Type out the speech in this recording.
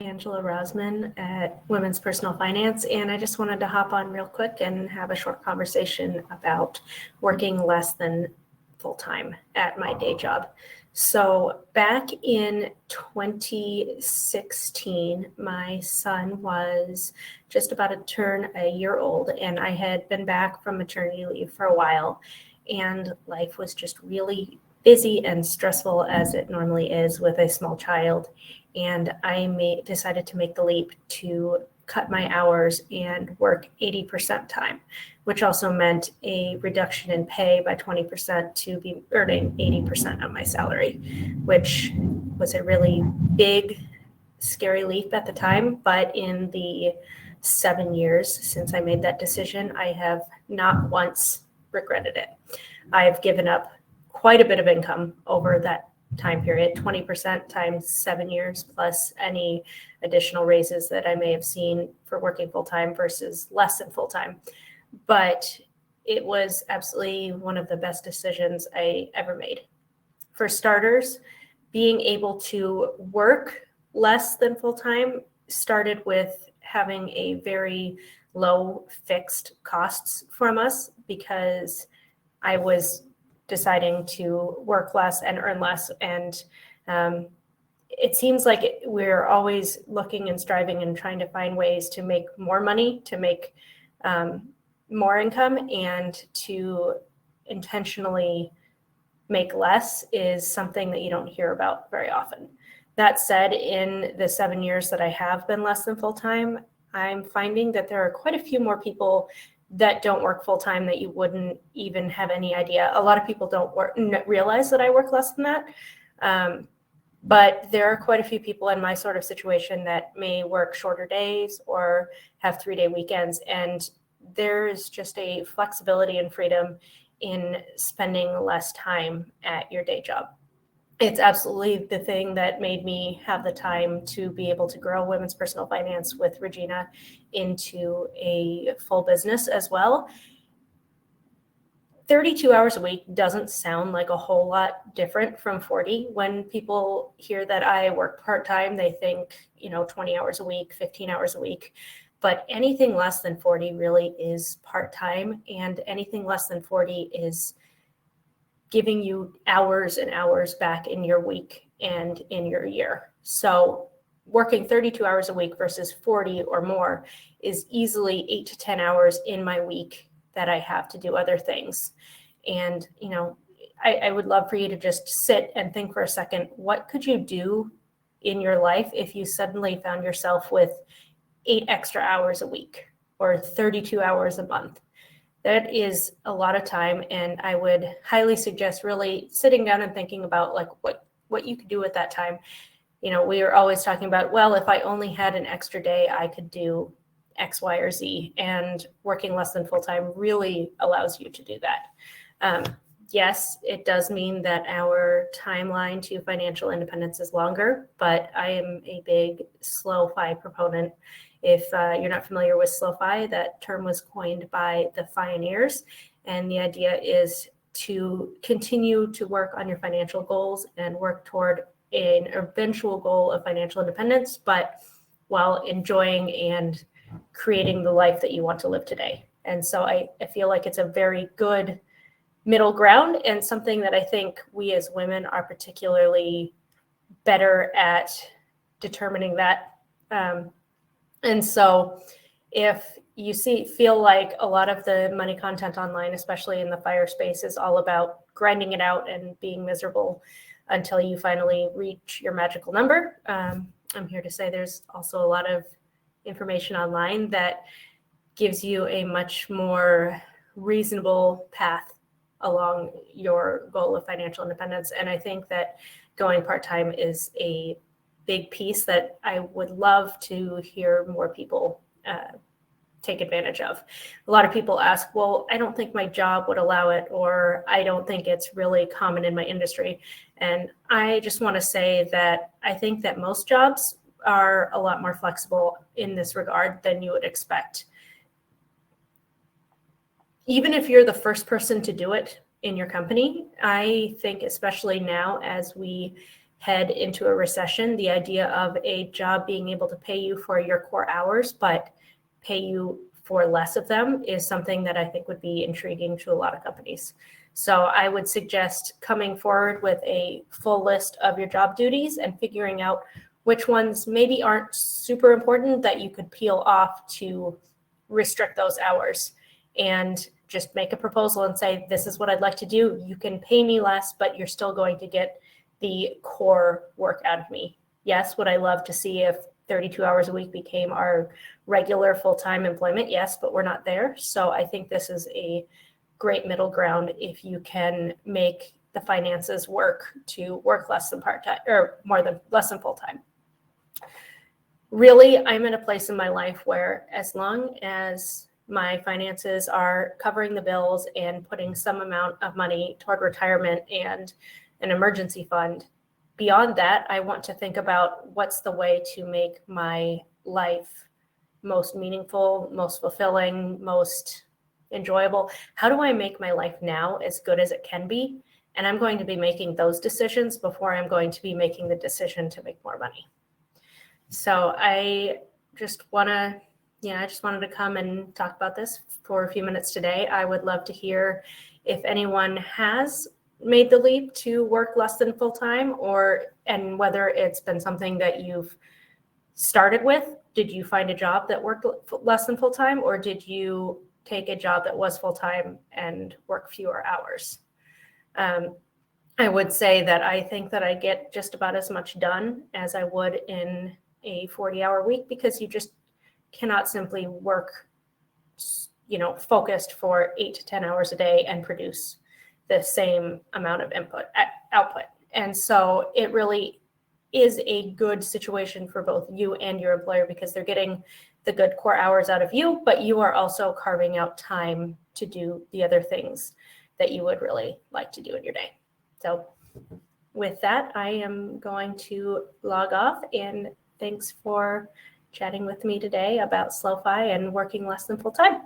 Angela Rosman at Women's Personal Finance, and I just wanted to hop on real quick and have a short conversation about working less than full-time at my day job. So back in 2016, my son was just about to turn a year old, and I had been back from maternity leave for a while, and life was just really busy and stressful as it normally is with a small child. And I decided to make the leap to cut my hours and work 80% time, which also meant a reduction in pay by 20% to be earning 80% of my salary, which was a really big, scary leap at the time. But in the 7 years since I made that decision, I have not once regretted it. I've given up quite a bit of income over that time period, 20% times 7 years, plus any additional raises that I may have seen for working full-time versus less than full-time. But it was absolutely one of the best decisions I ever made. For starters, being able to work less than full-time started with having a very low fixed costs from us, because I was deciding to work less and earn less. And it seems like we're always looking and striving and trying to find ways to make more money, to make more income, and to intentionally make less is something that you don't hear about very often. That said, in the 7 years that I have been less than full-time, I'm finding that there are quite a few more people that don't work full-time that you wouldn't even have any idea. A lot of people don't realize that I work less than that. But there are quite a few people in my sort of situation that may work shorter days or have 3-day weekends. And there's just a flexibility and freedom in spending less time at your day job. It's absolutely the thing that made me have the time to be able to grow Women's Personal Finance with Regina into a full business as well. 32 hours a week doesn't sound like a whole lot different from 40. When people hear that I work part-time, they think, 20 hours a week, 15 hours a week. But anything less than 40 really is part-time, and anything less than 40 is giving you hours and hours back in your week and in your year. So working 32 hours a week versus 40 or more is easily 8 to 10 hours in my week that I have to do other things. And, I would love for you to just sit and think for a second, what could you do in your life if you suddenly found yourself with 8 extra hours a week or 32 hours a month? That is a lot of time, and I would highly suggest really sitting down and thinking about like what you could do at that time. We are always talking about, well, if I only had an extra day, I could do X, Y, or Z, and working less than full-time really allows you to do that. Yes, it does mean that our timeline to financial independence is longer, but I am a big Slow-Fi proponent. If you're not familiar with Slow-Fi, that term was coined by the Pioneers, and the idea is to continue to work on your financial goals and work toward an eventual goal of financial independence, but while enjoying and creating the life that you want to live today. And so I feel like it's a very good middle ground, and something that I think we as women are particularly better at determining that. And so if you feel like a lot of the money content online, especially in the FIRE space, is all about grinding it out and being miserable until you finally reach your magical number, I'm here to say there's also a lot of information online that gives you a much more reasonable path along your goal of financial independence. And I think that going part-time is a big piece that I would love to hear more people take advantage of. A lot of people ask, well, I don't think my job would allow it, or I don't think it's really common in my industry. And I just want to say that I think that most jobs are a lot more flexible in this regard than you would expect. Even if you're the first person to do it in your company, I think especially now as we head into a recession, the idea of a job being able to pay you for your core hours, but pay you for less of them is something that I think would be intriguing to a lot of companies. So I would suggest coming forward with a full list of your job duties and figuring out which ones maybe aren't super important that you could peel off to restrict those hours, and just make a proposal and say, this is what I'd like to do. You can pay me less, but you're still going to get the core work out of me. Yes, would I love to see if 32 hours a week became our regular full-time employment? Yes, but we're not there. So I think this is a great middle ground if you can make the finances work to work less than part-time or less than full-time. Really, I'm in a place in my life where as long as my finances are covering the bills and putting some amount of money toward retirement and an emergency fund, beyond that, I want to think about what's the way to make my life most meaningful, most fulfilling, most enjoyable. How do I make my life now as good as it can be? And I'm going to be making those decisions before I'm going to be making the decision to make more money. So I just wanted to come and talk about this for a few minutes today. I would love to hear if anyone has made the leap to work less than full-time, and whether it's been something that you've started with. Did you find a job that worked less than full-time, or did you take a job that was full-time and work fewer hours? I would say that I think that I get just about as much done as I would in a 40-hour week, because you just cannot simply work, focused for 8 to 10 hours a day and produce the same amount of output. And so it really is a good situation for both you and your employer, because they're getting the good core hours out of you, but you are also carving out time to do the other things that you would really like to do in your day. So with that, I am going to log off, and thanks for chatting with me today about Slow-Fi and working less than full time.